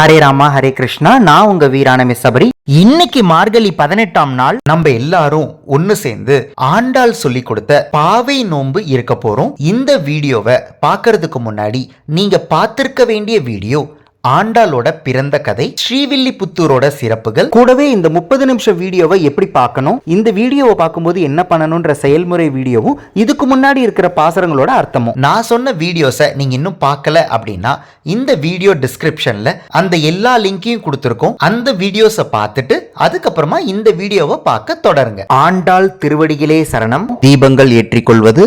ஹரே ராமா ஹரே கிருஷ்ணா. நான் உங்க வீரான மிஸ் சபரி. இன்னைக்கு மார்கழி 18ஆம் நாள் நம்ம எல்லாரும் ஒன்னு சேர்ந்து ஆண்டாள் சொல்லி கொடுத்த பாவை நோன்பு இருக்க போறோம். இந்த வீடியோவை பார்க்கறதுக்கு முன்னாடி நீங்க பார்த்திருக்க வேண்டிய வீடியோ ஆண்டாளோட பிறந்த கதை, ஸ்ரீவில்லிபுத்தூரோட சிறப்புகள், கூடவே இந்த 30 நிமிஷம் வீடியோவை எப்படி பார்க்கணும், இந்த வீடியோவை பார்க்கும்போது என்ன பண்ணணும்ன்ற செயல்முறை வீடியோவும், இதுக்கு முன்னாடி இருக்கிற பாசரங்களோட அர்த்தமும். நான் சொன்ன வீடியோஸை நீங்க இன்னும் பார்க்கல அப்படின்னா இந்த வீடியோ டிஸ்கிரிப்ஷன்ல அந்த எல்லா லிங்கையும் கொடுத்துருக்கோம். அந்த வீடியோஸை பார்த்துட்டு அதுக்கப்புறமா இந்த வீடியோவை பார்க்க தொடருங்க. ஆண்டாள் திருவடிகளே சரணம். தீபங்கள் ஏற்றிக்கொள்வது,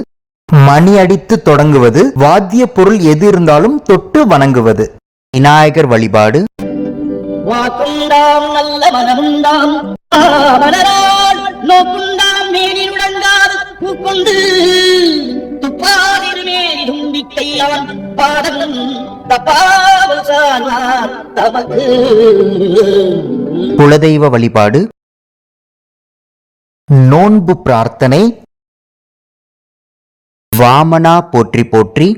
மணி அடித்து தொடங்குவது, வாத்திய பொருள் எது இருந்தாலும் தொட்டு வணங்குவது, விநாயகர் வழிபாடு, வாக்குண்டாம் நல்ல மனமுண்டாம் மலரால் நோக்குண்டாம் மேனில் உடங்காது பூக்கொண்டு துப்பாதிரு மேனி தும்பிக்கை அவன் பாதம் தப்பாவல் சார்வார் தமக்கு. குலதெய்வ வழிபாடு, நோன்பு பிரார்த்தனை, வாமனா போற்றி போற்றி,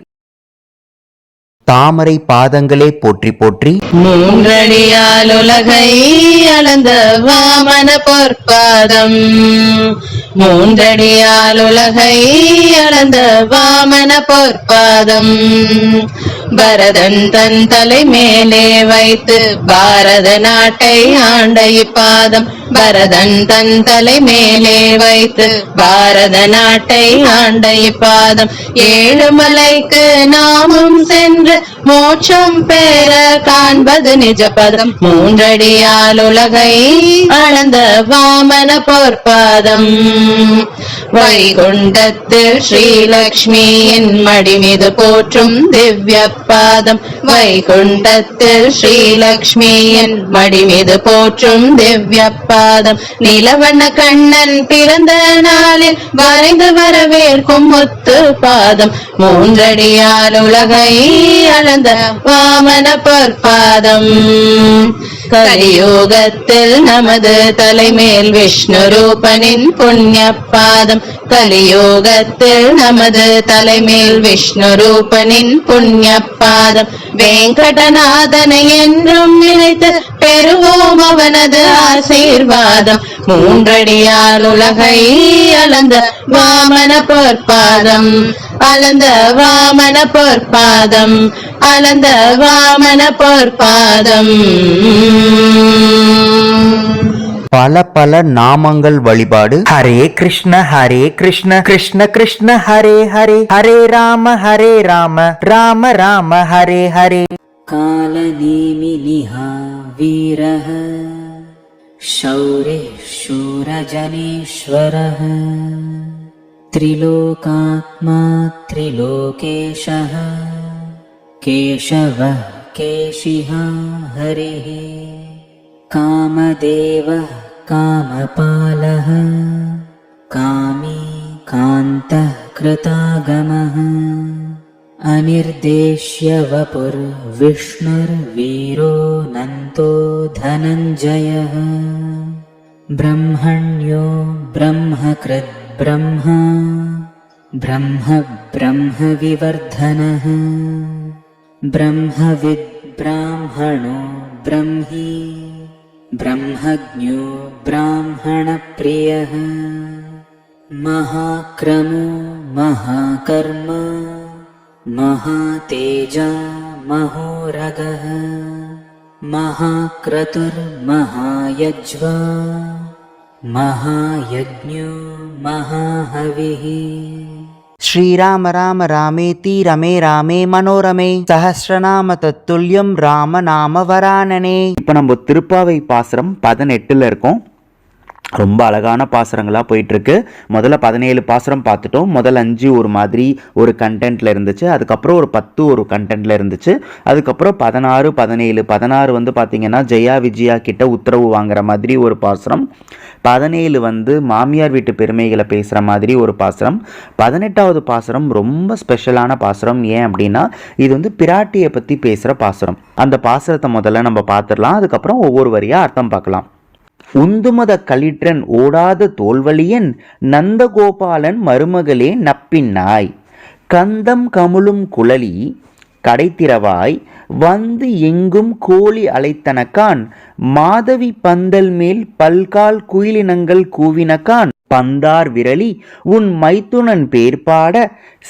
தாமரை பாதங்களே போற்றி போற்றி, மூன்றடியால் உலகை அளந்த வாமன பொற்பாதம், மூன்றடியால் உலகை அளந்த வாமன பொற்பாதம், பரதன் தன் தலை மேலே வைத்து பாரத நாட்டை ஆண்ட இப்பாதம், பரதன் தன் தலை மேலே வைத்து பாரத நாட்டை ஆண்ட இப்பாதம், ஏழுமலைக்கு நாமும் சென்று மோட்சம் பெற காண்பது நிஜபதம், மூன்றடியால் உலகை அளந்த வாமன பொற்பாதம், வைகுண்டத்தில் ஸ்ரீலக்ஷ்மியின் மடி மீது போற்றும் திவ்ய பாதம், வைகுண்டத்தில் ஸ்ரீலக்ஷ்மியின் மடி மீது போற்றும் திவ்ய பாதம், நிலவண்ண கண்ணன் பிறந்த நாளில் வரைந்து வரவேற்கும் முத்து பாதம், மூன்றடியால் உலகை அளந்த வாமன பொற்பாதம், கலியுகத்தில் நமது தலைமேல் விஷ்ணு ரூபனின் புண்ணிய பாதம், கலியுகத்தில் நமது தலைமேல் விஷ்ணு ரூபனின் புண்ணிய பாதம், வெங்கடநாதனை என்றும் நினைத்து பெறுவோம் அவனது ஆசீர்வாதம், மூன்றடியால் உலகை அளந்த வாமன பொற்பாதம், அளந்த வாமன பொற்பாதம், அளந்த வாமன பொற்பாதம். பல பல நாமங்கள் வழிபாடு. ஹரே கிருஷ்ண கிருஷ்ண கிருஷ்ண ஹரே ஹரே, ஹரே ராம ராம ராம ஹரே ஹரே. காலநேமினிஹ வீரஹ शौर्य शूरजनेश्वरः त्रिलोकात्मा त्रिलोकेशः केशवः केशिः हरिः कामदेवः कामपालः कामी कान्तः कृतागमः अनिर्देश्य वपुर्विष्णुर्वीरो नन्तो धनञ्जयः ब्रह्मण्यो ब्रह्मकृद् ब्रह्मा ब्रह्म ब्रह्मविवर्धनः ब्रह्मविद् ब्राह्मणो ब्रह्मी ब्रह्मज्ञो ब्राह्मणप्रियः महाक्रमो महाकर्म महातेजा महोरगः महाक्रतुर्महायज्वा महायज्ञो महाहविः. ஸ்ரீராம ராம ராமேதி ரமே ராமே மனோரமே சஹஸ்ரநாம தத்துல்யம் ராம நாம வரானனே. இப்போ நம்ம திருப்பாவை பாசுரம் 18ல் இருக்கோம். ரொம்ப அழகான பாசுரங்களாக போயிட்டுருக்கு. முதல்ல 17 பாசுரம் பார்த்துட்டோம். முதல் 5 ஒரு மாதிரி ஒரு கண்டென்ட்டில் இருந்துச்சு, அதுக்கப்புறம் ஒரு 10 ஒரு கண்டென்ட்டில் இருந்துச்சு, அதுக்கப்புறம் 16 17 16 வந்து பார்த்திங்கன்னா ஜெயா விஜயா கிட்ட உத்தரவு வாங்குற மாதிரி ஒரு பாசுரம், 17 மாமியார் வீட்டு பெருமைகளை பேசுகிற மாதிரி ஒரு பாசுரம், 18வது பாசுரம் ரொம்ப ஸ்பெஷலான பாசுரம். ஏன் அப்படின்னா இது பிராட்டியை பற்றி பேசுகிற பாசுரம். அந்த பாசுரத்தை முதல்ல நம்ம பார்த்துடலாம், அதுக்கப்புறம் ஒவ்வொரு வரியாக அர்த்தம் பார்க்கலாம். உந்துமத களிற்றன் ஓடாத தோல்வழியன் நந்தகோபாலன் மருமகளே நப்பின்னாய், கந்தம் கமுளும் குழலி கடைத்திரவாய் வந்து எங்கும் கோழி அலைத்தனக்கான் மாதவி பந்தல் மேல் பல்கால் குயிலினங்கள் கூவினக்கான் பந்தார் விரலி உன் மைத்துனன் பேர்பாட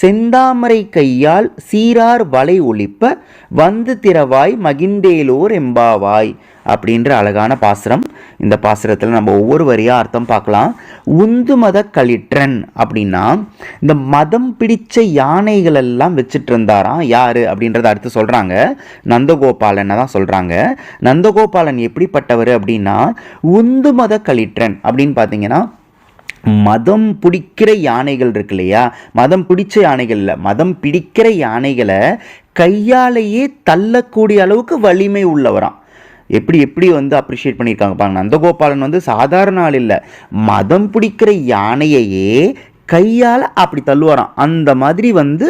செந்தாமரை கையால் சீரார் வலை ஒளிப்ப வந்து திறவாய் மகிந்தேலோர் எம்பாவாய் அப்படின்ற அழகான பாசுரம். இந்த பாசுரத்தில் நம்ம ஒவ்வொரு வரியாக அர்த்தம் பார்க்கலாம். உந்து மத களிற்றன் அப்படின்னா இந்த மதம் பிடிச்ச யானைகள் எல்லாம் வச்சுட்டு இருந்தாராம். யாரு அப்படின்றத அடுத்து சொல்கிறாங்க. நந்தகோபாலனை தான் சொல்கிறாங்க. நந்தகோபாலன் எப்படிப்பட்டவர் அப்படின்னா உந்து மத களிற்றன் அப்படின்னு பார்த்தீங்கன்னா மதம் பிடிக்கிற யானைகள் இருக்கு இல்லையா, மதம் பிடிச்ச யானைகள் இல்லை, மதம் பிடிக்கிற யானைகளை கையாலேயே தள்ளக்கூடிய அளவுக்கு வலிமை உள்ளவராம். எப்படி வந்து அப்ரிஷியேட் பண்ணியிருக்காங்க பாருங்க. நந்தகோபாலன் வந்து சாதாரண ஆள் இல்லை, மதம் பிடிக்கிற யானையையே கையால் அப்படி தள்ளுவாராம். அந்த மாதிரி வந்து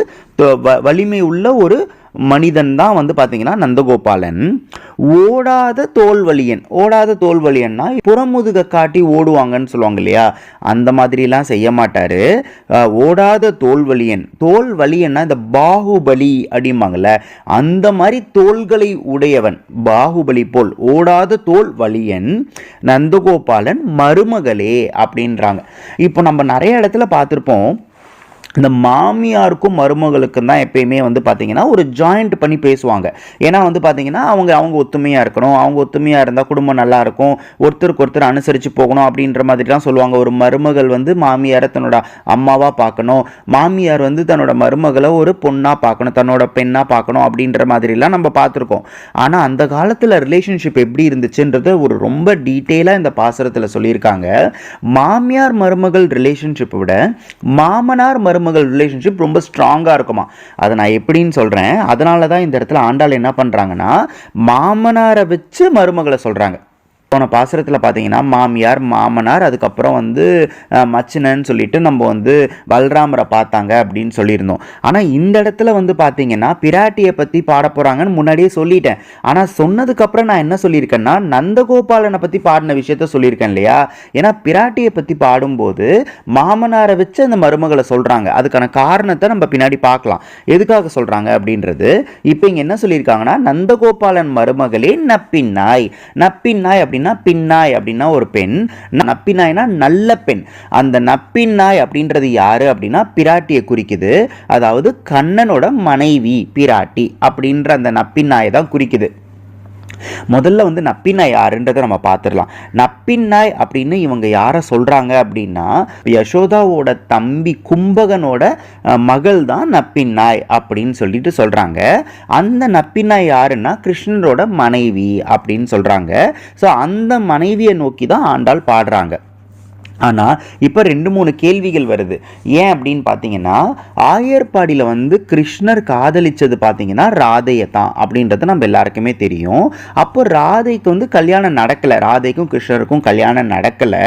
வலிமை உள்ள ஒரு மனிதன் தான் வந்து பார்த்தீங்கன்னா நந்தகோபாலன். ஓடாத தோல்வலியன். ஓடாத தோல்வலியன்னா புறமுதுக காட்டி ஓடுவாங்கன்னு சொல்லுவாங்க இல்லையா, அந்த மாதிரிலாம் செய்ய மாட்டார். ஓடாத தோல்வலியன். தோல்வலியன்னா இந்த பாகுபலி அப்படிம்பாங்கள்ல, அந்த மாதிரி தோள்களை உடையவன், பாகுபலி போல். ஓடாத தோல் வலியன் நந்தகோபாலன் மருமகளே அப்படின்றாங்க. இப்போ நம்ம நிறைய இடத்துல பார்த்துருப்போம், இந்த மாமியாருக்கும் மருமகளுக்கும் தான் எப்பயுமே வந்து பார்த்திங்கன்னா ஒரு ஜாயிண்ட் பண்ணி பேசுவாங்க. ஏன்னா வந்து பார்த்திங்கன்னா அவங்க ஒத்துமையாக இருக்கணும், அவங்க ஒத்துமையாக இருந்தால் குடும்பம் நல்லாயிருக்கும், ஒருத்தருக்கு ஒருத்தர் அனுசரித்து போகணும் அப்படின்ற மாதிரி தான் சொல்லுவாங்க. ஒரு மருமகள் வந்து மாமியாரை தன்னோட அம்மாவாக பார்க்கணும், மாமியார் வந்து தன்னோட மருமகளை ஒரு பொண்ணாக பார்க்கணும், தன்னோட பெண்ணாக பார்க்கணும் அப்படின்ற மாதிரிலாம் நம்ம பார்த்துருக்கோம். ஆனால் அந்த காலத்தில் ரிலேஷன்ஷிப் எப்படி இருந்துச்சுன்றத ஒரு ரொம்ப டீட்டெயிலாக இந்த பாசுரத்தில் சொல்லியிருக்காங்க. மாமியார் மருமகள் ரிலேஷன்ஷிப்பை விட மாமனார் மருமகள் ரிலேஷன்ஷிப் ரொம்ப ஸ்ட்ராங்காக இருக்குமா. அதை நான் எப்படின்னு சொல்கிறேன். அதனால தான் இந்த இடத்துல ஆண்டாள் என்ன பண்ணுறாங்கன்னா மாமனாரை வச்சு மருமகளை சொல்கிறாங்க. போன பாசுரத்தில் பார்த்தீங்கன்னா மாமியார் மாமனார் அதுக்கப்புறம் வந்து மச்சினன்னு சொல்லிட்டு நம்ம வந்து பல்ராமரை பார்த்தாங்க அப்படின்னு சொல்லியிருந்தோம். ஆனால் இந்த இடத்துல வந்து பார்த்தீங்கன்னா பிராட்டியை பற்றி பாட போகிறாங்கன்னு முன்னாடியே சொல்லிட்டேன். ஆனால் சொன்னதுக்கப்புறம் நான் என்ன சொல்லியிருக்கேன்னா நந்தகோபாலனை பற்றி பாடின விஷயத்த சொல்லியிருக்கேன் இல்லையா. ஏன்னா பிராட்டியை பற்றி பாடும்போது மாமனாரை வச்சு அந்த மருமகளை சொல்கிறாங்க. அதுக்கான காரணத்தை நம்ம பின்னாடி பார்க்கலாம், எதுக்காக சொல்கிறாங்க அப்படின்றது. இப்போ இங்கே என்ன சொல்லியிருக்காங்கன்னா நந்தகோபாலன் மருமகளே நப்பின்னாய். நப்பின்னாய் அப்படின்னா பின்னாய் அப்படின்னா ஒரு பெண், நப்பின்னாய்னா நல்ல பெண். அந்த நப்பின்னாய் அப்படின்றது யாரு அப்படின்னா பிராட்டியை குறிக்குது. அதாவது கண்ணனோட மனைவி பிராட்டி அப்படின்ற அந்த நப்பின்னாயை தான் குறிக்குது. முதல்ல வந்து நப்பின்னாய் யாருன்றதை நம்ம பார்த்துடலாம். நப்பின்னாய் அப்படின்னு இவங்க யாரை சொல்கிறாங்க அப்படின்னா யசோதாவோட தம்பி கும்பகனோட மகள் தான் நப்பின்னாய் அப்படின்னு சொல்லிட்டு சொல்கிறாங்க. அந்த நப்பின்னாய் யாருன்னா கிருஷ்ணரோட மனைவி அப்படின்னு சொல்கிறாங்க. ஸோ அந்த மனைவியை நோக்கி தான் ஆண்டாள் பாடுறாங்க. ஆனால் இப்போ 2-3 கேள்விகள் வருது. ஏன் அப்படின்னு பார்த்தீங்கன்னா ஆயர்பாடியில் வந்து கிருஷ்ணர் காதலிச்சது பார்த்தீங்கன்னா ராதையை தான் அப்படின்றது நம்ம எல்லாருக்குமே தெரியும். அப்போ ராதைக்கு வந்து கல்யாணம் நடக்கலை, ராதைக்கும் கிருஷ்ணருக்கும் கல்யாணம் நடக்கலை.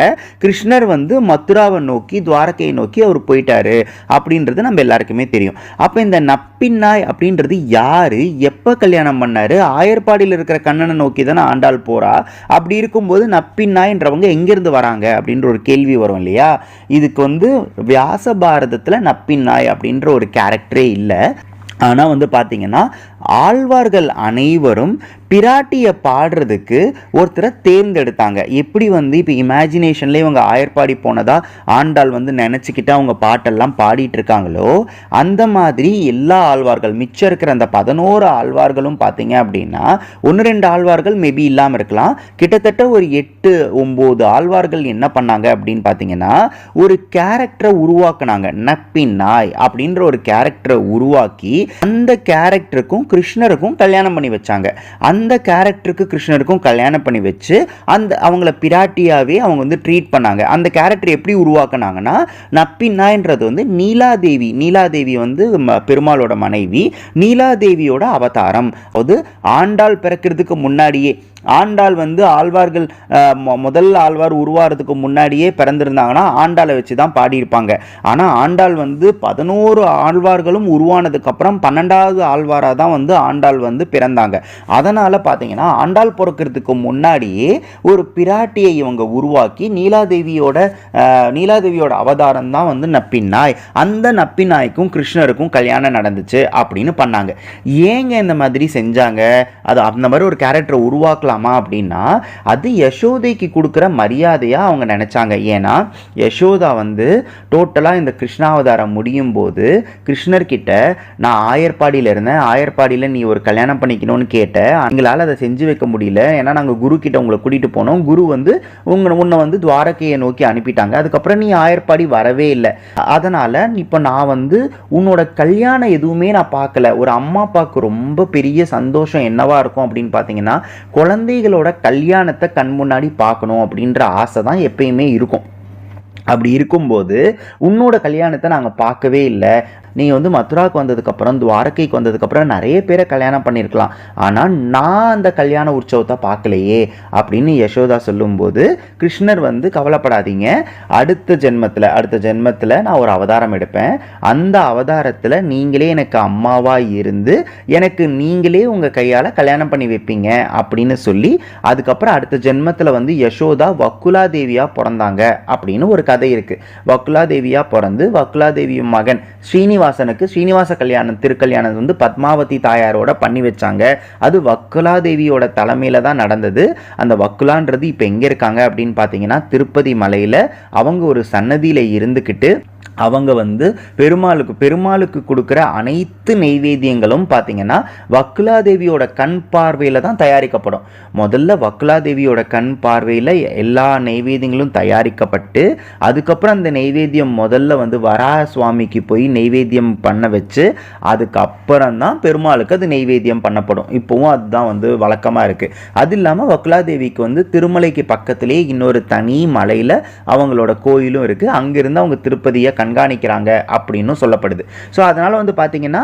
கிருஷ்ணர் வந்து மதுராவை நோக்கி துவாரகையை நோக்கி அவர் போயிட்டாரு அப்படின்றது நம்ம எல்லாருக்குமே தெரியும். அப்போ இந்த நப்பின்னாய் அப்படின்றது யாரு, எப்போ கல்யாணம் பண்ணாரு? ஆயர்பாடியில் இருக்கிற கண்ணனை நோக்கி தானே ஆண்டாள் போறா. அப்படி இருக்கும்போது நப்பின்னாய்ன்றவங்க எங்கிருந்து வராங்க அப்படின்ற ஒரு கேள்வி வரும் இல்லையா. இதுக்கு வந்து வியாச பாரதத்தில் நப்பின்னாய் அப்படின்ற ஒரு கேரக்டரே இல்லை. ஆனால் வந்து பார்த்தீங்கன்னா ஆழ்வார்கள் அனைவரும் பிராட்டியை பாடுறதுக்கு ஒருத்தரை தேர்ந்தெடுத்தாங்க. எப்படி வந்து இப்போ இமேஜினேஷன்ல இவங்க ஆயர்பாடி போனதா ஆண்டாள் வந்து நினச்சிக்கிட்டு அவங்க பாட்டெல்லாம் பாடிட்டு இருக்காங்களோ அந்த மாதிரி எல்லா ஆழ்வார்கள் மிச்சம் இருக்கிற அந்த 11 ஆழ்வார்களும் பார்த்தீங்க அப்படின்னா 1-2 ஆழ்வார்கள் மேபி இல்லாமல் இருக்கலாம். கிட்டத்தட்ட ஒரு 8-9 ஆழ்வார்கள் என்ன பண்ணாங்க அப்படின்னு பார்த்தீங்கன்னா ஒரு கேரக்டரை உருவாக்குனாங்க. நப்பின்னாய் அப்படின்ற ஒரு கேரக்டரை உருவாக்கி அந்த கேரக்டருக்கும் கிருஷ்ணருக்கும் கல்யாணம் பண்ணி வச்சாங்க. அந்த கேரக்டருக்கு கிருஷ்ணருக்கும் கல்யாணம் பண்ணி வச்சு அவங்கள பிராட்டியாவே அவங்க வந்து ட்ரீட் பண்ணாங்க. அந்த கேரக்டர் எப்படி உருவாக்குனாங்கன்னா நப்பின்னாய்ன்றது வந்து நீலாதேவி வந்து பெருமாளோட மனைவி, நீலாதேவியோட அவதாரம். அது ஆண்டாள் பிறக்கிறதுக்கு முன்னாடியே ஆண்டாள் வந்து ஆழ்வார்கள் முதல் ஆழ்வார் உருவாகிறதுக்கு முன்னாடியே பிறந்திருந்தாங்கன்னா ஆண்டாளை வச்சு தான் பாடியிருப்பாங்க. ஆனால் ஆண்டாள் வந்து 11 ஆழ்வார்களும் உருவானதுக்கப்புறம் 12வது ஆழ்வாராக தான் வந்து ஆண்டாள் வந்து பிறந்தாங்க. அதனால் அதனால பார்த்தீங்கன்னா ஆண்டாள் பிறக்கிறதுக்கு முன்னாடியே ஒரு பிராட்டியை இவங்க உருவாக்கி நீலாதேவியோட அவதாரம் தான் வந்து நப்பின்னாய். அந்த நப்பின்னாய்க்கும் கிருஷ்ணருக்கும் கல்யாணம் நடந்துச்சு அப்படின்னு பண்ணாங்க. ஏங்க இந்த மாதிரி செஞ்சாங்க? அது அந்த மாதிரி ஒரு கேரக்டரை உருவாக்கலாமா அப்படின்னா அது யசோதைக்கு கொடுக்குற மரியாதையாக அவங்க நினச்சாங்க. ஏன்னா யசோதா வந்து டோட்டலாக இந்த கிருஷ்ணாவதாரம் முடியும் போது கிருஷ்ணர்கிட்ட நான் ஆயர்பாடியில் இருந்தேன், ஆயர்பாடியில் நீ ஒரு கல்யாணம் பண்ணிக்கணும்னு கேட்டேன், எங்களால் அதை செஞ்சு வைக்க முடியல, ஏன்னா நாங்கள் குரு கிட்ட உங்களை கூட்டிகிட்டு போனோம், குரு வந்து உன்னை வந்து துவாரகையை நோக்கி அனுப்பிட்டாங்க, அதுக்கப்புறம் நீ ஆயர்பாடி வரவே இல்லை, அதனால் இப்போ நான் வந்து உன்னோட கல்யாணம் எதுவுமே நான் பார்க்கல. ஒரு அம்மா அப்பாவுக்கு ரொம்ப பெரிய சந்தோஷம் என்னவா இருக்கும் அப்படின்னு பார்த்தீங்கன்னா குழந்தைகளோட கல்யாணத்தை கண் முன்னாடி பார்க்கணும் அப்படின்ற ஆசை தான் எப்பயுமே இருக்கும். அப்படி இருக்கும்போது உன்னோட கல்யாணத்தை நாங்கள் பார்க்கவே இல்லை. நீ வந்து மதுராவுக்கு வந்ததுக்கப்புறம் துவாரகைக்கு வந்ததுக்கப்புறம் நிறைய பேரை கல்யாணம் பண்ணியிருக்கலாம், ஆனால் நான் அந்த கல்யாண உற்சவத்தை பார்க்கலையே அப்படின்னு யசோதா சொல்லும்போது கிருஷ்ணர் வந்து கவலைப்படாதீங்க, அடுத்த ஜென்மத்தில் நான் ஒரு அவதாரம் எடுப்பேன், அந்த அவதாரத்தில் நீங்களே எனக்கு அம்மாவாக இருந்து எனக்கு நீங்களே உங்கள் கையால் கல்யாணம் பண்ணி வைப்பீங்க அப்படின்னு சொல்லி அதுக்கப்புறம் அடுத்த ஜென்மத்தில் வந்து யசோதா வக்குலாதேவியாக பிறந்தாங்க அப்படின்னு ஒரு கதை இருக்குது. வக்குலாதேவியாக பிறந்து வக்குலாதேவி மகன் ஸ்ரீனிவாச திருக்கல்யாணம் வந்து பத்மாவதி தாயாரோட பண்ணி வச்சாங்க. அது வக்குலாதேவியோட தலைமையில தான் நடந்தது. அந்த வக்குலான்றது இப்போ எங்கே இருக்காங்க அப்படின்னு பார்த்தீங்கன்னா திருப்பதி மலையில் அவங்க ஒரு சன்னதியில் இருந்துக்கிட்டு அவங்க வந்து பெருமாளுக்கு கொடுக்குற அனைத்து நெய்வேத்தியங்களும் பார்த்தீங்கன்னா வக்குலாதேவியோட கண் பார்வையில் தான் தயாரிக்கப்படும். முதல்ல வக்குலாதேவியோட கண் பார்வையில் எல்லா நெய்வேத்தியங்களும் தயாரிக்கப்பட்டு அதுக்கப்புறம் அந்த நெய்வேத்தியம் முதல்ல வந்து வராக சுவாமிக்கு போய் நெய்வேத்தியம் பண்ண வச்சு அதுக்கப்புறம் தான் பெருமாளுக்கு அது நெய்வேத்தியம் பண்ணப்படும். இப்போவும் அதுதான் வந்து வழக்கமாக இருக்குது. அது இல்லாமல் வக்குலாதேவிக்கு வந்து திருமலைக்கு பக்கத்திலே இன்னொரு தனி மலையில் அவங்களோட கோயிலும் இருக்குது. அங்கிருந்து அவங்க திருப்பதியை கண்காணிக்கிறாங்க அப்படின்னு சொல்லப்படுது. ஸோ அதனால் வந்து பார்த்தீங்கன்னா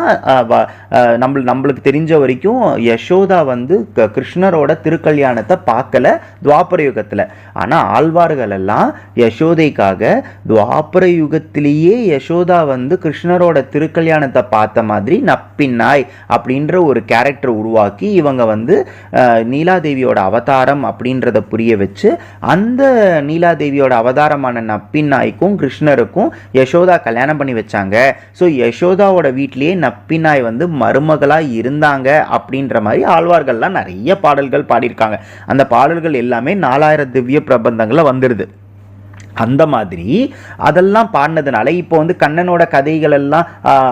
நம்மளுக்கு தெரிஞ்ச வரைக்கும் யசோதா வந்து கிருஷ்ணரோட திருக்கல்யாணத்தை பார்க்கல துவாபர யுகத்தில். ஆனால் ஆழ்வார்கள் எல்லாம் யசோதைக்காக துவாபர யுகத்திலேயே யசோதா வந்து கிருஷ்ணரோட திருக்கல்யாணத்தை பார்த்த மாதிரி நப்பின்னாய் அப்படின்ற ஒரு கேரக்டர் உருவாக்கி இவங்க வந்து நீலாதேவியோட அவதாரம் அப்படின்றத புரிய வச்சு அந்த நீலாதேவியோட அவதாரமான நப்பின்னாய்க்கும் கிருஷ்ணருக்கும் யசோதா கல்யாணம் பண்ணி வச்சாங்க. ஸோ யசோதாவோட வீட்டிலேயே நப்பின்னாய் வந்து மருமகளாக இருந்தாங்க அப்படின்ற மாதிரி ஆழ்வார்கள்லாம் நிறைய பாடல்கள் பாடியிருக்காங்க. அந்த பாடல்கள் எல்லாமே 4000 திவ்ய பிரபந்தங்களில் வந்துடுது. அந்த மாதிரி அதெல்லாம் பாடினதுனால இப்போ வந்து கண்ணனோட கதைகள் எல்லாம்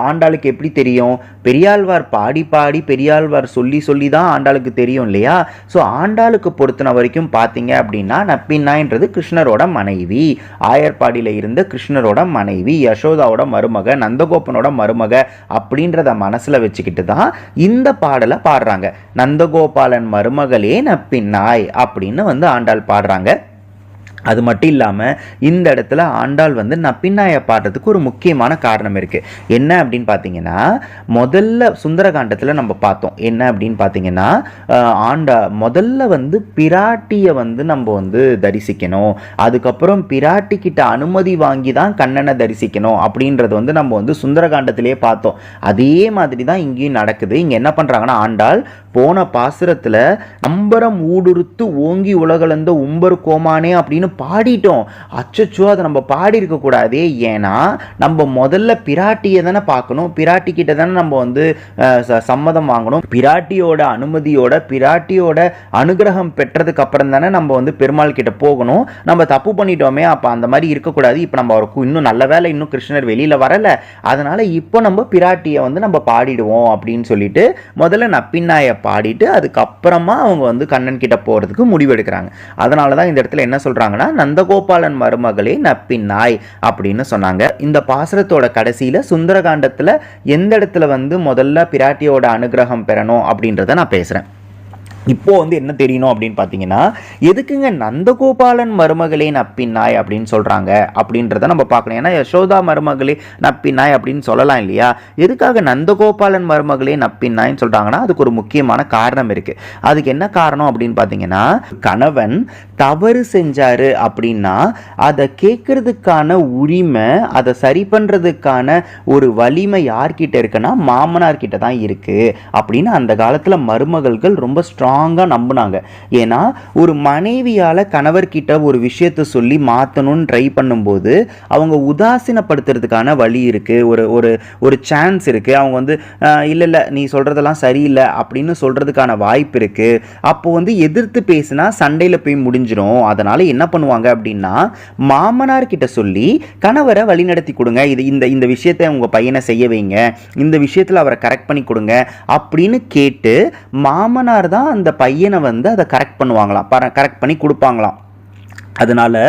ஆண்டாளுக்கு எப்படி தெரியும்? பெரியாழ்வார் பாடி பெரியாழ்வார் சொல்லி தான் ஆண்டாளுக்கு தெரியும் இல்லையா? ஸோ ஆண்டாளுக்கு பொறுத்தன வரைக்கும் பார்த்தீங்க அப்படின்னா நப்பின்னாய்ன்றது கிருஷ்ணரோட மனைவி, ஆயர்பாடியில் இருந்த கிருஷ்ணரோட மனைவி, யசோதாவோட மருமக, நந்தகோபனோட மருமக அப்படின்றத மனசில் வச்சுக்கிட்டு தான் இந்த பாடலை பாடுறாங்க. நந்தகோபாலன் மருமகளே நப்பின்னாய் அப்படின்னு வந்து ஆண்டாள் பாடுறாங்க. அது மட்டும் இல்லாமல் இந்த இடத்துல ஆண்டாள் வந்து நப்பின்னாயை பாடுறதுக்கு ஒரு முக்கியமான காரணம் இருக்குது. என்ன அப்படின்னு பார்த்தீங்கன்னா முதல்ல சுந்தரகாண்டத்தில் நம்ம பார்த்தோம். என்ன அப்படின்னு பார்த்தீங்கன்னா முதல்ல வந்து பிராட்டியை வந்து நம்ம வந்து தரிசிக்கணும், அதுக்கப்புறம் பிராட்டிக்கிட்ட அனுமதி வாங்கி தான் கண்ணனை தரிசிக்கணும் அப்படின்றது வந்து நம்ம வந்து சுந்தரகாண்டத்திலே பார்த்தோம். அதே மாதிரி தான் இங்கேயும் நடக்குது. இங்கே என்ன பண்ணுறாங்கன்னா ஆண்டாள் போன பாசுரத்தில் நம்பரம் ஊடுருத்து ஓங்கி உலகளந்த உம்பர் கோமானே அப்படின்னு பாடிட்டோம். அச்சோ அதை நம்ம பாடி இருக்கக்கூடாதே. ஏன்னா நம்ம முதல்ல பிராட்டியை தானே பார்க்கணும், பிராட்டி கிட்ட தானே நம்ம வந்து சம்மதம் வாங்கணும், பிராட்டியோட அனுமதியோட பிராட்டியோட அனுகிரகம் பெற்றதுக்கு அப்புறம் தானே நம்ம வந்து பெருமாள் கிட்ட போகணும். நம்ம தப்பு பண்ணிட்டோமே, அப்போ அந்த மாதிரி இருக்கக்கூடாது. இப்போ நம்ம அவருக்கு இன்னும் நல்ல வேலை இன்னும் கிருஷ்ணர் வெளியில் வரலை, அதனால இப்போ நம்ம பிராட்டியை வந்து நம்ம பாடிடுவோம் அப்படின்னு சொல்லிட்டு முதல்ல நப்பின்னாயை பாடிட்டு அதுக்கப்புறமா அவங்க வந்து கண்ணன் கிட்ட போகிறதுக்கு முடிவெடுக்கிறாங்க. அதனால தான் இந்த இடத்துல என்ன சொல்கிறாங்கன்னா நந்தகோபாலன் மருமகளே நப்பின்னாய் அப்படின்னு சொன்னாங்க. இந்த பாசுரத்தோட கடைசியில் சுந்தரகாண்டத்தில் எந்த இடத்துல வந்து முதல்ல பிராட்டியோட அனுகிரகம் பெறணும் அப்படின்றத நான் பேசுகிறேன். இப்போ வந்து என்ன தெரியணும் அப்படின்னு பார்த்தீங்கன்னா எதுக்குங்க நந்தகோபாலன் மருமகளே நப்பின்னாய் அப்படின்னு சொல்கிறாங்க அப்படின்றத நம்ம பார்க்கணும். ஏன்னா யசோதா மருமகளே நப்பின்னாய் அப்படின்னு சொல்லலாம் இல்லையா? எதுக்காக நந்தகோபாலன் மருமகளே நப்பின்னாய்ன்னு சொல்கிறாங்கன்னா அதுக்கு ஒரு முக்கியமான காரணம் இருக்குது. அதுக்கு என்ன காரணம் அப்படின்னு பார்த்தீங்கன்னா கணவன் தவறு செஞ்சாரு அப்படின்னா அதை கேட்கறதுக்கான உரிமை, அதை சரி பண்ணுறதுக்கான ஒரு வலிமை யார்கிட்ட இருக்குன்னா மாமனார்கிட்ட தான் இருக்குது அப்படின்னு அந்த காலத்தில் மருமகள்கள் ரொம்ப ஸ்ட்ராங் ஸ்ட்ராங்காக நம்பினாங்க. ஏன்னா ஒரு மனைவியால் கணவர்கிட்ட ஒரு விஷயத்தை சொல்லி மாற்றணும்னு ட்ரை பண்ணும்போது அவங்க உதாசீனப்படுத்துறதுக்கான வழி இருக்குது, ஒரு ஒரு ஒரு சான்ஸ் இருக்குது. அவங்க வந்து இல்லை நீ சொல்கிறதெல்லாம் சரியில்லை அப்படின்னு சொல்கிறதுக்கான வாய்ப்பு இருக்குது. அப்போ வந்து எதிர்த்து பேசினா சண்டையில் போய் முடிஞ்சிடும். அதனால் என்ன பண்ணுவாங்க அப்படின்னா, மாமனார்கிட்ட சொல்லி கணவரை வழிநடத்தி கொடுங்க, இது இந்த விஷயத்தை உங்கள் பையனை செய்ய வைங்க, இந்த விஷயத்தில் அவரை கரெக்ட் பண்ணி கொடுங்க அப்படின்னு கேட்டு மாமனார் தான் அந்த பையனை வந்து அதை கரெக்ட் பண்ணுவாங்களாம், கரெக்ட் பண்ணி கொடுப்பாங்களாம். அதனால்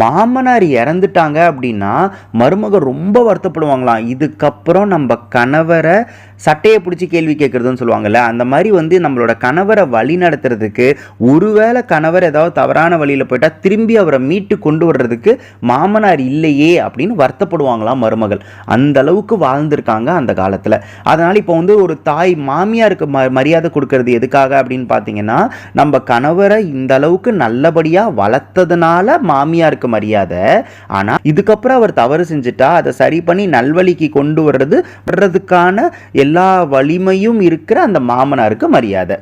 மாமனார் இறந்துட்டாங்க அப்படின்னா மருமக ரொம்ப வருத்தப்படுவாங்களாம். இதுக்கப்புறம் நம்ம கணவரை சட்டையை பிடிச்சி கேள்வி கேட்குறதுன்னு சொல்லுவாங்கள்ல, அந்த மாதிரி வந்து நம்மளோட கணவரை வழி நடத்துறதுக்கு, ஒருவேளை கணவர் ஏதாவது தவறான வழியில் போயிட்டால் திரும்பி அவரை மீட்டு கொண்டு வர்றதுக்கு மாமனார் இல்லையே அப்படின்னு வருத்தப்படுவாங்களாம் மருமகள். அந்த அளவுக்கு வாழ்ந்திருக்காங்க அந்த காலத்தில். அதனால் இப்போ வந்து ஒரு தாய் மாமியாருக்கு மரியாதை கொடுக்கறது எதுக்காக அப்படின்னு பார்த்தீங்கன்னா, நம்ம கணவரை இந்த அளவுக்கு நல்லபடியாக வளர்த்ததுனால மாமியாருக்கு மரியாதை. ஆனால் இதுக்கப்புறம் அவர் தவறு செஞ்சுட்டா அதை சரி பண்ணி நல்வழிக்கு கொண்டு வர்றதுக்கான எல்லா வலிமையும் இருக்கிற அந்த மாமனாருக்கு மரியாதை.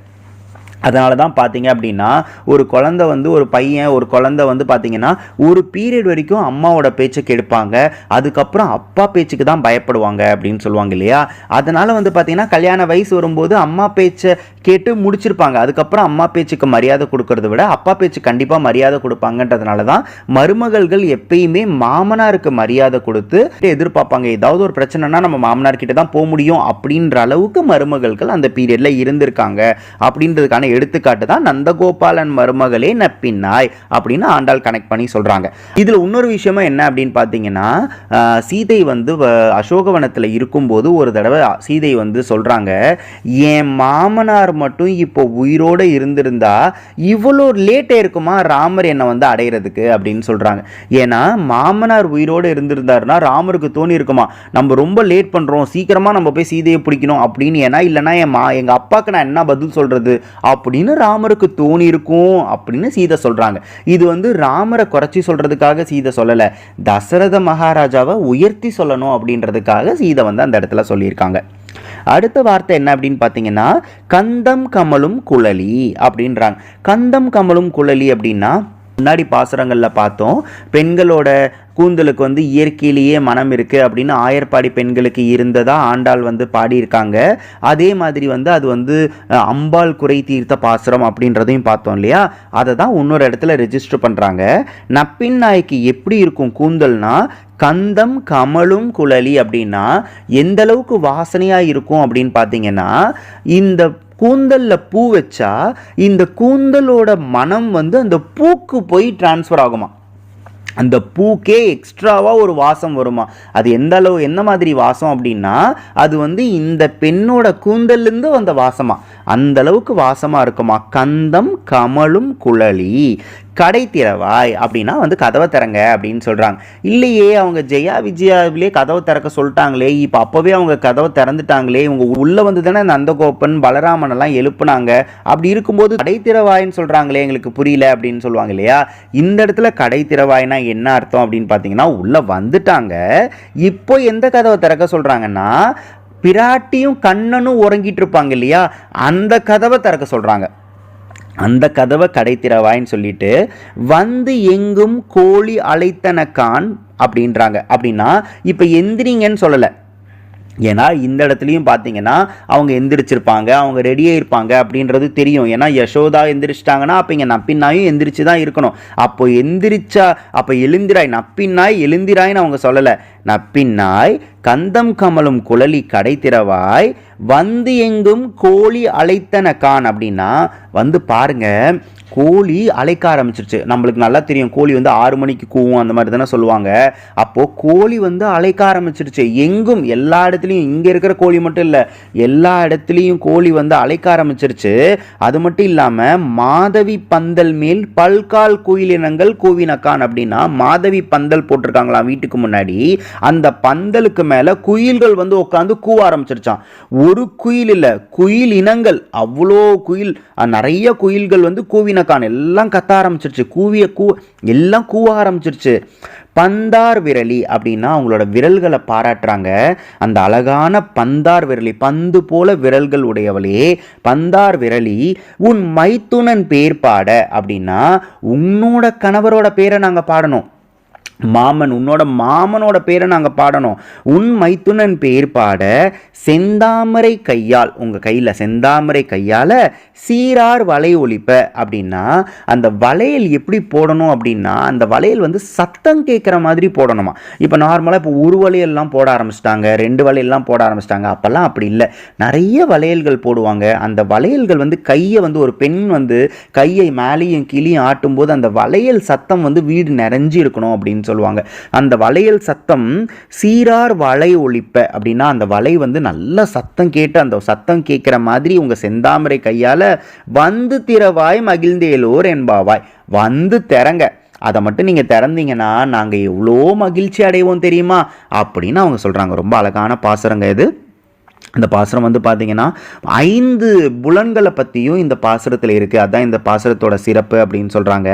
அதனால தான் பார்த்தீங்க அப்படின்னா ஒரு குழந்தை வந்து ஒரு பையன் ஒரு குழந்தை வந்து பார்த்தீங்கன்னா ஒரு பீரியட் வரைக்கும் அம்மாவோட பேச்சை கெடுப்பாங்க, அதுக்கப்புறம் அப்பா பேச்சுக்கு தான் பயப்படுவாங்க அப்படின்னு சொல்லுவாங்க இல்லையா. அதனால் வந்து பார்த்தீங்கன்னா கல்யாண வயசு வரும்போது அம்மா பேச்சை கேட்டு முடிச்சிருப்பாங்க. அதுக்கப்புறம் அம்மா பேச்சுக்கு மரியாதை கொடுக்கறத விட அப்பா பேச்சு கண்டிப்பாக மரியாதை கொடுப்பாங்கன்றதுனால தான் மருமகள்கள் எப்பயுமே மாமனாருக்கு மரியாதை கொடுத்து எதிர்பார்ப்பாங்க. ஏதாவது ஒரு பிரச்சனைனா நம்ம மாமனார்கிட்ட தான் போக முடியும் அப்படின்ற அளவுக்கு மருமகள்கள் அந்த பீரியடில் இருந்திருக்காங்க அப்படின்றதுக்கான எடுத்துக்காட்டு தான் நந்தகோபாலன் மருமகளே நப்பின்னாய் அப்படின்னு ஆண்டாள் கனெக்ட் பண்ணி சொல்றாங்க. இதுல இன்னொரு விஷயமா என்ன அப்படின்னு பார்த்தீங்கன்னா, சீதை வந்து அசோகவனத்தில் இருக்கும்போது ஒரு தடவை சீதை வந்து சொல்றாங்க, என் மாமனார் மட்டும் இப்போ உயிரோடு இருந்திருந்தா இவ்வளோ லேட்டே இருக்குமா ராமர் என்னை வந்து அடையிறதுக்கு அப்படின்னு சொல்றாங்க. ஏன்னா மாமனார் உயிரோடு இருந்திருந்தாருன்னா ராமருக்கு தோணி இருக்குமா, நம்ம ரொம்ப லேட் பண்றோம், சீக்கிரமா நம்ம போய் சீதையை பிடிக்கணும் அப்படின்னு. ஏன்னா இல்லைன்னா எங்க அப்பாவுக்கு நான் என்ன பதில் சொல்றது அப்படின்னு ராமருக்கு தோணி இருக்கும் அப்படின்னு சீதை சொல்றாங்க. இது வந்து ராமரை குறைச்சி சொல்றதுக்காக சீதை சொல்லல, தசரத மகாராஜாவை உயர்த்தி சொல்லணும் அப்படின்றதுக்காக சீதை வந்து அந்த இடத்துல சொல்லியிருக்காங்க. அடுத்த வார்த்தை என்ன அப்படின்னு பார்த்தீங்கன்னா, கந்தம் கமலும் குழலி அப்படின்றாங்க. கந்தம் கமலும் குழலி அப்படின்னா முன்னாடி பாசுரங்களில் பார்த்தோம், பெண்களோட கூந்தலுக்கு வந்து இயற்கையிலேயே மனம் இருக்குது அப்படின்னு ஆயர்பாடி பெண்களுக்கு இருந்ததா ஆண்டாள் வந்து பாடியிருக்காங்க. அதே மாதிரி வந்து அது வந்து அம்பாள் குறை தீர்த்த பாசுரம் அப்படின்றதையும் பார்த்தோம் இல்லையா. அதை தான் இன்னொரு இடத்துல ரெஜிஸ்டர் பண்ணுறாங்க. நப்பின் நாய்க்கு எப்படி இருக்கும் கூந்தல்னா, கந்தம் கமலும் குழலி அப்படின்னா எந்த அளவுக்கு வாசனையாக இருக்கும் அப்படின்னு பார்த்தீங்கன்னா, இந்த கூந்தலில் பூ வச்சா இந்த கூந்தலோட மனம் வந்து அந்த பூக்கு போய் டிரான்ஸ்ஃபர் ஆகுமா, அந்த பூக்கே எக்ஸ்ட்ராவாக ஒரு வாசம் வருமா. அது என்ன மாதிரி வாசம் அப்படின்னா, அது வந்து இந்த பெண்ணோட கூந்தல்லேருந்து வந்த வாசமா, அந்த அளவுக்கு வாசமாக இருக்குமா. கந்தம் கமலும் குழலி. கடை திறவாய் அப்படின்னா வந்து கதவை திறங்க அப்படின்னு சொல்கிறாங்க. இல்லையே அவங்க ஜெயா விஜயாவிலே கதவை திறக்க சொல்லிட்டாங்களே, இப்போ அப்போவே அவங்க கதவை திறந்துட்டாங்களே, இவங்க உள்ளே வந்து தானே நந்தகோபன் பலராமன் எல்லாம் எழுப்புனாங்க, அப்படி இருக்கும்போது கடை திறவாயின்னு சொல்கிறாங்களே எங்களுக்கு புரியல அப்படின்னு சொல்லுவாங்க இல்லையா. இந்த இடத்துல கடை திறவாய்னா என்ன அர்த்தம் அப்படின்னு பார்த்தீங்கன்னா, உள்ளே வந்துட்டாங்க, இப்போ எந்த கதவை திறக்க சொல்கிறாங்கன்னா, பிராட்டியும் கண்ணனும் உறங்கிட்டு இருப்பாங்க இல்லையா, அந்த கதவை திறக்க சொல்கிறாங்க. அந்த கதவை கடை திறவாயின்னு சொல்லிட்டு, வந்து எங்கும் கோழி அழைத்தனக்கான் அப்படின்றாங்க. அப்படின்னா இப்போ எந்திரிங்கன்னு சொல்லலை, ஏன்னா இந்த இடத்துலையும் பார்த்தீங்கன்னா அவங்க எந்திரிச்சிருப்பாங்க, அவங்க ரெடியாக இருப்பாங்க அப்படின்றது தெரியும். ஏன்னா யசோதா எந்திரிச்சிட்டாங்கன்னா அப்போ இங்கே நப்பின்னாயும் எந்திரிச்சு தான் இருக்கணும். அப்போ எந்திரிச்சா அப்போ எழுந்திராய், நப்பின்னாய் எழுந்திராய்ன்னு அவங்க சொல்லலை. நப்பின்னாய் கந்தம் கமலும் குழலி கடை திறவாய் வந்து எங்கும் கோழி அழைத்தன கான் அப்படின்னா வந்து பாருங்க, கோழி அழைக்க ஆரம்பிச்சிருச்சு. நம்மளுக்கு நல்லா தெரியும் கோழி வந்து 6 மணிக்கு கூவும் அந்த மாதிரி தானே சொல்லுவாங்க. அப்போது கோழி வந்து அழைக்க ஆரம்பிச்சிருச்சு எங்கும், எல்லா இடத்துலையும். இங்கே இருக்கிற கோழி மட்டும் இல்லை, எல்லா இடத்துலையும் கோழி வந்து அழைக்க ஆரம்பிச்சிருச்சு. அது மட்டும் இல்லாமல் மாதவி பந்தல் மேல் பல்கால் குயிலினங்கள் கூவினக்கான் அப்படின்னா மாதவி பந்தல் போட்டிருக்காங்களாம் வீட்டுக்கு முன்னாடி. அந்த பந்தலுக்கு மேலே குயில்கள் வந்து உட்காந்து கூவ ஆரம்பிச்சிருச்சான். ஒரு குயில் இல்லை, குயில் இனங்கள், அவ்வளோ குயில், நிறைய குயில்கள் வந்து கூவின எல்லாம் கத்த ஆரம்பிச்சிருச்சு, எல்லாம் கூவ ஆரம்பிச்சிருச்சு. பந்தார் விரலி அப்படின்னா அவங்களோட விரல்களை பாராட்டுறாங்க. அந்த அழகான பந்தார் விரலி, பந்து போல விரல்கள் உடையவளே பந்தார் விரலி, உன் மைத்துனன் பேர் பாட அப்படின்னா உன்னோட கணவரோட பேரை நாங்கள் பாடணும். மாமன், உன்னோட மாமனோட பேரை நாங்கள் பாடணும். உன் மைத்துனன் பேர் பாட செந்தாமரை கையால், உங்கள் கையில் செந்தாமரை கையால் சீரார் வலை ஒலிப்ப அப்படின்னா அந்த வளையல் எப்படி போடணும் அப்படின்னா அந்த வளையல் வந்து சத்தம் கேட்குற மாதிரி போடணுமா. இப்போ நார்மலாக இப்போ ஒரு வளையல்லாம் போட ஆரம்பிச்சிட்டாங்க, 2 வளையல்லாம் போட ஆரம்பிச்சிட்டாங்க. அப்போல்லாம் அப்படி இல்லை, நிறைய வளையல்கள் போடுவாங்க. அந்த வளையல்கள் வந்து கையை வந்து ஒரு பெண் வந்து கையை மேலேயும் கீழேயும் ஆட்டும்போது அந்த வளையல் சத்தம் வந்து வீடு நிறைஞ்சி இருக்கணும் அப்படின்னு சொல்லுவாங்க. அந்த வளையல் சத்தம் சீரார் வளை ஒலிப்ப அப்படின்னா அந்த வலை வந்து நல்ல சத்தம் கேட்டு அந்த சத்தம் கேட்குற மாதிரி உங்க செந்தாமரை கையால வந்து திறவாய் மகிழ்ந்தேலோர் என்பாவாய், வந்து திறங்க, அதை மட்டும் நீங்கள் திறந்தீங்கன்னா நாங்கள் எவ்வளோ மகிழ்ச்சி அடைவோம் தெரியுமா அப்படின்னு அவங்க சொல்கிறாங்க. ரொம்ப அழகான பாசுரங்க இது. இந்த பாசுரம் வந்து பார்த்தீங்கன்னா 5 புலன்களை பற்றியும் இந்த பாசுரத்தில் இருக்குது. அதுதான் இந்த பாசுரத்தோட சிறப்பு அப்படின்னு சொல்கிறாங்க.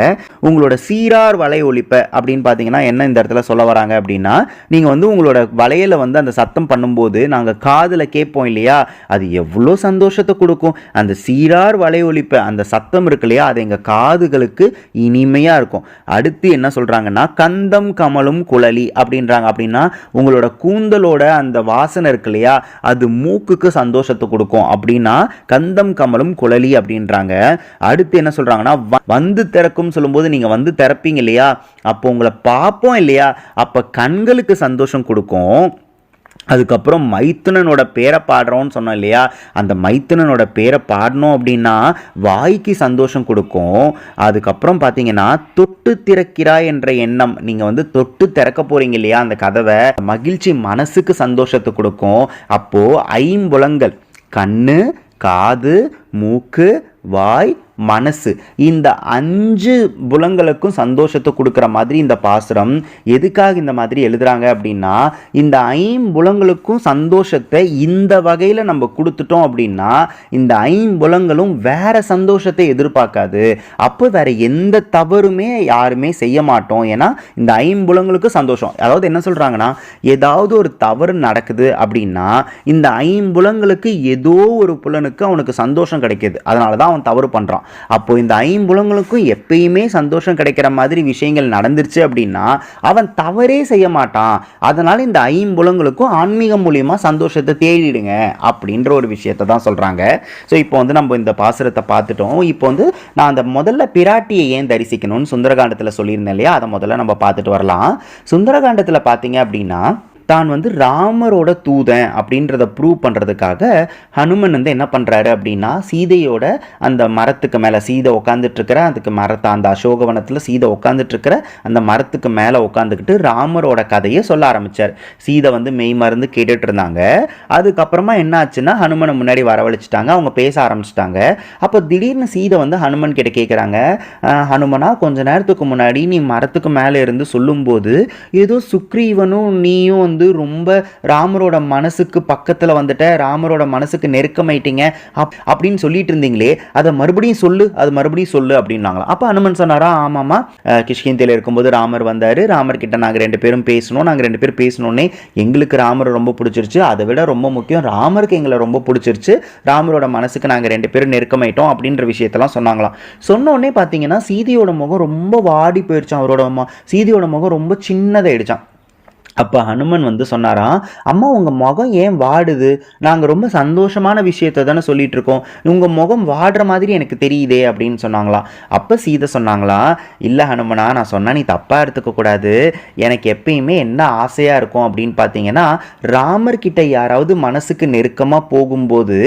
உங்களோட சீரார் வலை ஒலிப்ப அப்படின்னு பார்த்தீங்கன்னா என்ன இந்த இடத்துல சொல்ல வராங்க அப்படின்னா, நீங்கள் வந்து உங்களோட வளையலை வந்து அந்த சத்தம் பண்ணும்போது நாங்கள் காதில் கேட்போம் இல்லையா, அது எவ்வளோ சந்தோஷத்தை கொடுக்கும். அந்த சீரார் வலை ஒலிப்ப அந்த சத்தம் இருக்கு இல்லையா, அது எங்கள் காதுகளுக்கு இனிமையாக இருக்கும். அடுத்து என்ன சொல்கிறாங்கன்னா கந்தம் கமலும் குழலி அப்படின்றாங்க. அப்படின்னா உங்களோட கூந்தலோட அந்த வாசனை இருக்கு இல்லையா, அது மூக்குக்கு சந்தோஷத்தை கொடுக்கும் அப்படின்னா கந்தம் கமலும் குழலி அப்படின்றாங்க. அடுத்து என்ன சொல்றாங்கன்னா வந்து திறக்கும் சொல்லும்போது நீங்க வந்து திறப்பீங்க இல்லையா, அப்போ உங்களை பார்ப்போம் இல்லையா, அப்ப கண்களுக்கு சந்தோஷம் கொடுக்கும். அதுக்கப்புறம் மைத்துனனோட பேரை பாடுறோன்னு சொன்னோம் இல்லையா, அந்த மைத்துனனோட பேரை பாடணும் அப்படின்னா வாய்க்கு சந்தோஷம் கொடுக்கும். அதுக்கப்புறம் பார்த்தீங்கன்னா தொட்டு திறக்கிறாய் என்ற எண்ணம், நீங்கள் வந்து தொட்டு திறக்க போறீங்க இல்லையா அந்த கதவை, மகிழ்ச்சி மனசுக்கு சந்தோஷத்தை கொடுக்கும். அப்போது 5 புலன்கள் கண்ணு, காது, மூக்கு, வாய், மனசு, இந்த 5 புலங்களுக்கும் சந்தோஷத்தை கொடுக்குற மாதிரி இந்த பாசுரம். எதுக்காக இந்த மாதிரி எழுதுறாங்க அப்படின்னா இந்த 5 புலங்களுக்கும் சந்தோஷத்தை இந்த வகையில் நம்ம கொடுத்துட்டோம் அப்படின்னா இந்த 5 புலங்களும் வேற சந்தோஷத்தை எதிர்பார்க்காது. அப்போ வேற எந்த தவறுமே யாருமே செய்ய மாட்டோம். ஏன்னா இந்த 5 புலங்களுக்கு சந்தோஷம். அதாவது என்ன சொல்றாங்கன்னா ஏதாவது ஒரு தவறு நடக்குது அப்படின்னா இந்த 5 புலங்களுக்கு ஏதோ ஒரு புலனுக்கு அவனுக்கு சந்தோஷம் கிடைக்குது, அதனால தான் அவன் தவறு பண்றான். அப்போ இந்த 5 புலங்களுக்கும் எப்பயுமே சந்தோஷம் கிடைக்கிற மாதிரி விஷயங்கள் நடந்துருச்சு அப்படின்னா அவன் தவறே செய்ய மாட்டான். அதனால இந்த 5 புலங்களுக்கும் ஆன்மீகம் மூலியமா சந்தோஷத்தை தேடிடுங்க அப்படின்ற ஒரு விஷயத்தை தான் சொல்றாங்க. ஸோ இப்போ வந்து நம்ம இந்த பாசுரத்தை பார்த்துட்டோம். இப்போ வந்து நான் அந்த முதல்ல பிராட்டியை ஏன் தரிசிக்கணும்னு சுந்தரகாண்டத்தில் சொல்லியிருந்தேன் இல்லையா, அதை முதல்ல நம்ம பார்த்துட்டு வரலாம். சுந்தரகாண்டத்தில் பார்த்தீங்க அப்படின்னா தான் வந்து ராமரோட தூதன் அப்படின்றத ப்ரூவ் பண்ணுறதுக்காக ஹனுமன் வந்து என்ன பண்ணுறாரு அப்படின்னா சீதையோட அந்த மரத்துக்கு மேலே, சீதை உட்காந்துட்ருக்கிற அதுக்கு மரத்தை, அந்த அசோகவனத்தில் சீதை உட்காந்துட்ருக்கிற அந்த மரத்துக்கு மேலே உட்காந்துக்கிட்டு ராமரோட கதையை சொல்ல ஆரம்பித்தார். சீதை வந்து மெய் மருந்து கேட்டுட்டு இருந்தாங்க. அதுக்கப்புறமா என்ன ஆச்சுன்னா ஹனுமனை முன்னாடி வரவழைச்சிட்டாங்க, அவங்க பேச ஆரம்பிச்சிட்டாங்க. அப்போ திடீர்னு சீதை வந்து ஹனுமன் கிட்ட கேட்குறாங்க, ஹனுமனா கொஞ்ச நேரத்துக்கு முன்னாடி நீ மரத்துக்கு மேலே இருந்து சொல்லும்போது ஏதோ சுக்ரீவனும் நீயும் வந்து ரொம்ப ராமரோட மனசுக்கு பக்கத்தில் வந்துட்ட, ராமரோட மனசுக்கு நெருக்கமாயிட்டீங்க அப்படின்னு சொல்லிட்டு இருந்தீங்களே, அதை மறுபடியும் சொல்லு, அது மறுபடியும் சொல்லு அப்படின்னாங்களாம். அப்போ ஹனுமன் சொன்னாரா, ஆமாம்மா கிஷ்கிந்தையில் இருக்கும்போது ராமர் வந்தார், ராமர் கிட்ட நாங்கள் 2 பேரும் பேசணும், நாங்கள் 2 பேரும் பேசணுன்னே எங்களுக்கு ராமரை ரொம்ப பிடிச்சிருச்சு, அதை விட ரொம்ப முக்கியம் ராமருக்கு எங்களை ரொம்ப பிடிச்சிருச்சு, ராமரோட மனசுக்கு நாங்கள் 2 பேரும் நெருக்கமாயிட்டோம் அப்படின்ற விஷயத்தெல்லாம் சொன்னாங்களாம். சொன்னோடனே பார்த்தீங்கன்னா சீதையோட முகம் ரொம்ப வாடி போயிடுச்சான், அவரோட சீதையோட முகம் ரொம்ப சின்னதாயிடுச்சான். அப்போ ஹனுமன் வந்து சொன்னாராம், அம்மா உங்கள் முகம் ஏன் வாடுது, நாங்கள் ரொம்ப சந்தோஷமான விஷயத்தை தானே சொல்லிட்டு இருக்கோம், உங்கள் முகம் வாடுற மாதிரி எனக்கு தெரியுதே அப்படின்னு சொன்னாங்களாம். அப்போ சீதை சொன்னாங்களா, இல்லை ஹனுமனா, நான் சொன்னால் நீ தப்பாக எடுத்துக்கக்கூடாது, எனக்கு எப்பயுமே என்ன ஆசையாக இருக்கும் அப்படின்னு பார்த்தீங்கன்னா ராமர்கிட்ட யாராவது மனசுக்கு நெருக்கமாக போகும்போது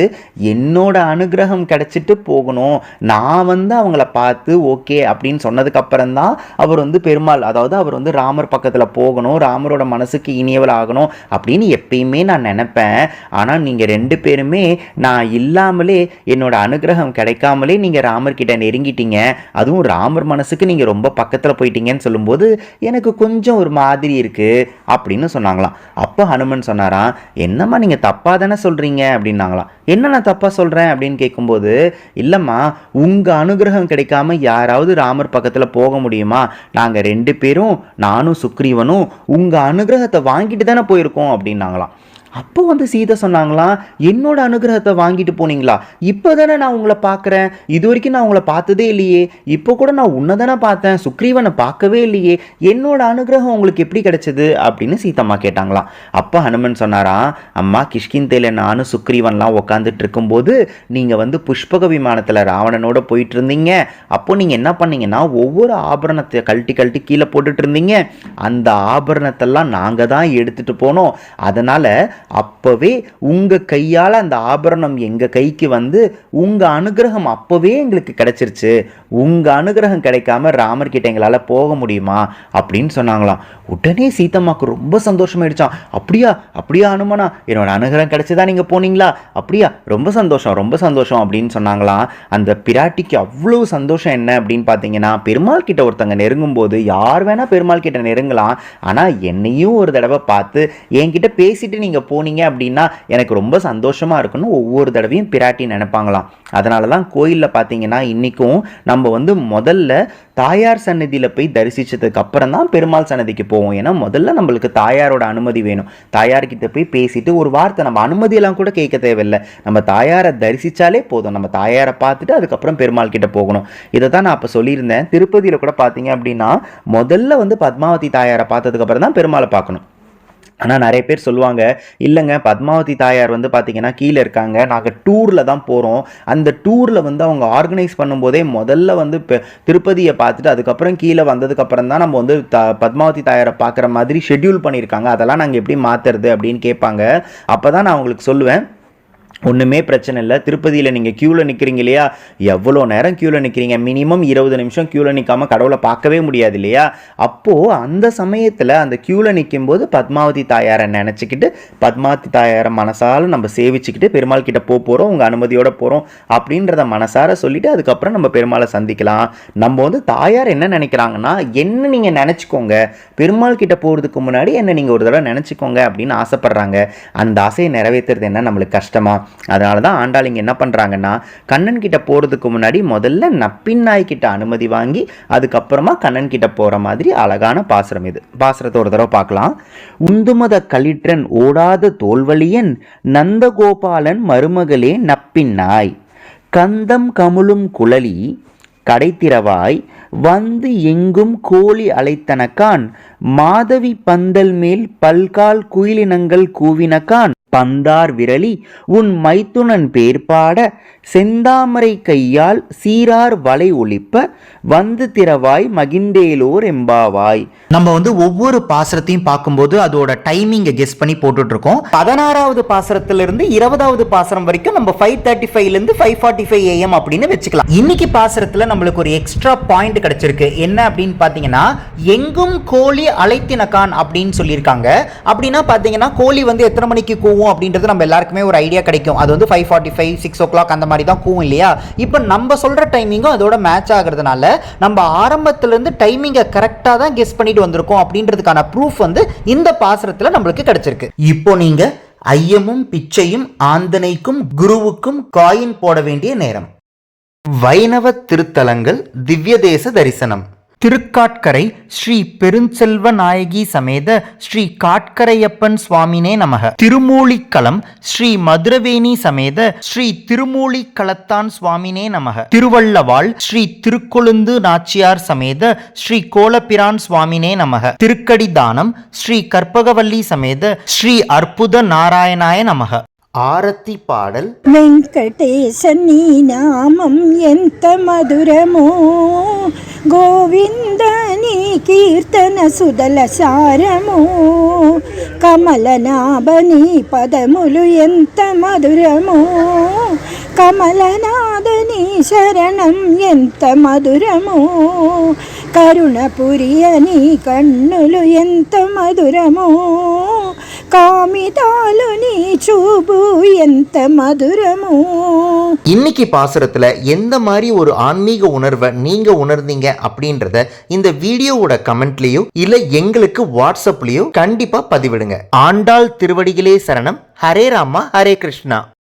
என்னோட அனுகிரகம் கிடைச்சிட்டு போகணும், நான் வந்து அவங்கள பார்த்து ஓகே அப்படின்னு சொன்னதுக்கப்புறம் தான் அவர் வந்து பெருமாள், அதாவது அவர் வந்து ராமர் பக்கத்தில் போகணும், ராமரோட மனசுக்கு இனியவள் ஆகணும் அப்படின்னு எப்பயுமே நான் நினைப்பேன். ஆனால் நீங்கள் 2 பேருமே நான் இல்லாமலே என்னோட அனுகிரகம் கிடைக்காமலே நீங்கள் ராமர்கிட்ட நெருங்கிட்டீங்க, அதுவும் ராமர் மனசுக்கு நீங்கள் ரொம்ப பக்கத்தில் போயிட்டீங்கன்னு சொல்லும்போது எனக்கு கொஞ்சம் ஒரு மாதிரி இருக்குது அப்படின்னு சொன்னாங்களாம். அப்போ ஹனுமன் சொன்னாராம், என்னம்மா நீங்கள் தப்பாக தானே சொல்கிறீங்க அப்படின்னாங்களாம். என்ன நான் தப்பாக சொல்கிறேன் அப்படின்னு கேட்கும்போது, இல்லைம்மா உங்கள் அனுகிரகம் கிடைக்காம யாராவது ராமர் பக்கத்தில் போக முடியுமா? நாங்கள் 2 பேரும், நானும் சுக்ரீவனும் உங்கள் அனுகிரகத்தை வாங்கிட்டு தானே போயிருக்கோம் அப்படின்னாங்களாம். அப்போ வந்து சீதை சொன்னாங்களாம், என்னோட அனுகிரகத்தை வாங்கிட்டு போனீங்களா? இப்போ தானே நான் உங்களை பார்க்குறேன், இது வரைக்கும் நான் உங்களை பார்த்ததே இல்லையே, இப்போ கூட நான் உன்னை தானே பார்த்தேன், சுக்ரீவனை பார்க்கவே இல்லையே, என்னோட அனுகிரகம் உங்களுக்கு எப்படி கிடைச்சது அப்படின்னு சீதம்மா கேட்டாங்களாம். அப்போ ஹனுமன் சொன்னாராம், அம்மா கிஷ்கிந்தையில் நானும் சுக்ரீவன்லாம் உட்காந்துட்டு இருக்கும்போது நீங்கள் வந்து புஷ்பக விமானத்தில் ராவணனோட போயிட்டு இருந்தீங்க. அப்போ நீங்கள் என்ன பண்ணீங்கன்னா ஒவ்வொரு ஆபரணத்தை கழட்டி கழட்டி கீழே போட்டுட்டு இருந்தீங்க. அந்த ஆபரணத்தெல்லாம் நாங்கள் தான் எடுத்துகிட்டு போனோம். அதனால் அப்பவே உங்க கையால் அந்த ஆபரணம் எங்க கைக்கு வந்து உங்க அனுகிரகம் அப்பவே எங்களுக்கு கிடைச்சிருச்சு. உங்க அனுகிரகம் கிடைக்காம ராமர் கிட்ட எங்களால போக முடியுமா அப்படின்னு சொன்னாங்களாம். உடனே சீதம்மாக்கு ரொம்ப சந்தோஷமாயிடுச்சான். அப்படியா அப்படியா ஹனுமனா, என்னோட அனுகிரகம் கிடைச்சதா நீங்க போனீங்களா? அப்படியா, ரொம்ப சந்தோஷம் ரொம்ப சந்தோஷம் அப்படின்னு சொன்னாங்களாம். அந்த பிராட்டிக்கு அவ்வளவு சந்தோஷம் என்ன அப்படின்னு பார்த்தீங்கன்னா, பெருமாள் கிட்ட ஒருத்தங்க நெருங்கும் போது யார் வேணா பெருமாள் கிட்ட நெருங்கலாம், ஆனா என்னையும் ஒரு தடவை பார்த்து என்கிட்ட பேசிட்டு நீங்க போனீங்க அப்படின்னா எனக்கு ரொம்ப சந்தோஷமா இருக்குன்னு ஒவ்வொரு தடவையும் பிராட்டி நினைப்பாங்களாம். அதனால தான் கோயிலில் பார்த்தீங்கன்னா இன்றைக்கும் நம்ம வந்து முதல்ல தாயார் சன்னதியில் போய் தரிசித்ததுக்கு அப்புறம் தான் பெருமாள் சன்னதிக்கு போவோம். ஏன்னா முதல்ல நம்மளுக்கு தாயாரோட அனுமதி வேணும். தாயார்கிட்ட போய் பேசிட்டு ஒரு வார்த்தை, நம்ம அனுமதியெல்லாம் கூட கேட்க தேவையில்லை, நம்ம தாயாரை தரிசித்தாலே போதும். நம்ம தாயாரை பார்த்துட்டு அதுக்கப்புறம் பெருமாள் கிட்ட போகணும். இதை தான் நான் அப்போ சொல்லியிருந்தேன். திருப்பதியில் கூட பார்த்தீங்க அப்படின்னா முதல்ல வந்து பத்மாவதி தாயாரை பார்த்ததுக்கு அப்புறம் தான் பெருமாளை பார்க்கணும். ஆனால் நிறைய பேர் சொல்லுவாங்க, இல்லைங்க பத்மாவதி தாயார் வந்து பார்த்திங்கன்னா கீழே இருக்காங்க, நாங்கள் டூரில் தான் போகிறோம், அந்த டூரில் வந்து அவங்க ஆர்கனைஸ் பண்ணும்போதே முதல்ல வந்து திருப்பதியை பார்த்துட்டு அதுக்கப்புறம் கீழே வந்ததுக்கப்புறம் தான் நம்ம வந்து பத்மாவதி தாயாரை பார்க்குற மாதிரி ஷெட்யூல் பண்ணியிருக்காங்க, அதெல்லாம் நாங்கள் எப்படி மாற்றுறது அப்படின்னு கேட்பாங்க. அப்போ தான் நான் அவங்களுக்கு சொல்லுவேன், ஒன்றுமே பிரச்சனை இல்லை. திருப்பதியில் நீங்கள் க்யூவில் நிற்கிறீங்க இல்லையா, எவ்வளோ நேரம் க்யூவில் நிற்கிறீங்க, மினிமம் 20 நிமிஷம் க்யூவில் நிற்காமல் கடவுளை பார்க்கவே முடியாது இல்லையா. அப்போது அந்த சமயத்தில் அந்த க்யூவில் நிற்கும்போது பத்மாவதி தாயாரை நினச்சிக்கிட்டு பத்மாவதி தாயாரை மனசால நம்ம சேவிச்சுக்கிட்டு பெருமாள் கிட்ட போகிறோம், உங்கள் அனுமதியோடு போகிறோம் அப்படின்றத மனசார சொல்லிவிட்டு அதுக்கப்புறம் நம்ம பெருமாளை சந்திக்கலாம். நம்ம வந்து தாயார் என்ன நினைக்கிறாங்கன்னா, என்ன நீங்கள் நினச்சிக்கோங்க, பெருமாள் கிட்ட போகிறதுக்கு முன்னாடி என்ன நீங்கள் ஒரு தடவை நினச்சிக்கோங்க அப்படின்னு ஆசைப்படுறாங்க. அந்த ஆசையை நிறைவேற்றுறது என்ன நம்மளுக்கு கஷ்டமா? அதனால தான் ஆண்டாள் இங்கே என்ன பண்ணுறாங்கன்னா, கண்ணன் கிட்ட போகிறதுக்கு முன்னாடி முதல்ல நப்பின் நாய் கிட்ட அனுமதி வாங்கி அதுக்கப்புறமா கண்ணன் கிட்ட போகிற மாதிரி அழகான பாசுரம் இது. பாசுரத்தை ஒரு தடவை பார்க்கலாம். உந்துமத களிற்றன் ஓடாத தோல்வழியன் நந்தகோபாலன் மருமகளே நப்பின் நாய் கந்தம் கமுழும் குழலி கடைத்திரவாய் வந்து எங்கும் கோழி அழைத்தனக்கான் மாதவி பந்தல் மேல் பல்கால் குயிலினங்கள் கூவினக்கான் பந்தார் விரலி உன் மைத்துனன் பேர் பாட செந்தாமரை கையால் சீரார் வலை ஒளிப்ப வந்து திறவாய் மகிந்தேலோர் எம்பாவாய். நம்ம வந்து ஒவ்வொரு பாசுரத்தையும் பார்க்கும்போது அதோட டைமிங்கை கெஸ் பண்ணி போட்டுட்டு இருக்கோம். 16வது பாசுரத்திலிருந்து 20வது பாசுரம் வரைக்கும் நம்ம 5:35 5:45 AM அப்படின்னு வச்சுக்கலாம். இன்னைக்கு பாசுரத்துல நம்மளுக்கு ஒரு எக்ஸ்ட்ரா பாயிண்ட் கிடைச்சிருக்கு. என்ன அப்படின்னு பாத்தீங்கன்னா, எங்கும் கோழி அழைத்தினக்கான் அப்படின்னு சொல்லியிருக்காங்க. அப்படின்னா பாத்தீங்கன்னா கோழி வந்து எத்தனை மணிக்கு கூவும் அப்படின்றது நம்ம எல்லாருக்குமே ஒரு ஐடியா கிடைக்கும். அது வந்து 5:45 6 o'clock அந்த மாதிரி தான் கூவும் இல்லையா. இப்போ நம்ம சொல்ற டைமிங்கும் அதோட மேட்ச் ஆகிறதுனால நம்ம ஆரம்பத்துல இருந்து டைமிங்கை கரெக்டா தான் கெஸ் பண்ணிட்டு வந்திருக்கோம் அப்படின்றதுக்கான ப்ரூஃப் வந்து இந்த பாசுரத்துல நம்மளுக்கு கிடைச்சிருக்கு. இப்போ நீங்க ஐயமும் பிச்சையும் ஆந்தனைக்கும் குருவுக்கும் காயின் போட வேண்டிய நேரம். வைணவ திருத்தலங்கள் திவ்ய தேச தரிசனம். திருக்காட்கரை ஸ்ரீ பெருஞ்செல்வ நாயகி சமேத ஸ்ரீ காட்கரையப்பன் சுவாமினே நமக. திருமூலிக்களம் ஸ்ரீ மதுரவேணி சமேத ஸ்ரீ திருமூலிக்களத்தான் சுவாமினே நமக. திருவள்ளவாள் ஸ்ரீ திருக்கொழுந்து நாச்சியார் சமேத ஸ்ரீ கோலப்பிரான் சுவாமினே நமக. திருக்கடிதானம் ஸ்ரீ கற்பகவல்லி சமேத ஸ்ரீ அற்புத நாராயணாய நமக. ஆரத்தி பாடல். వెంకటేశన్ నీ నామం ఎంత మధురమో గోవింద నీ కీర్తన సుదల సారము కమలనాభని పదములు ఎంత మధురము కమలనాథని శరణం ఎంత మధురము కరుణపురియని కన్నులు ఎంత మధురము కామితాలు నీ చూపు ఎంత మధురము. இன்னைக்கு பாசுரத்துல எந்த மாதிரி ஒரு ஆன்மீக உணர்வை நீங்க உணர்ந்தீங்க அப்படின்றத இந்த வீடியோவோட கமெண்ட்லயோ இல்ல எங்களுக்கு வாட்ஸ்அப்லயோ கண்டிப்பா பதிவிடுங்க. ஆண்டாள் திருவடிகளே சரணம். ஹரே ராமா ஹரே கிருஷ்ணா.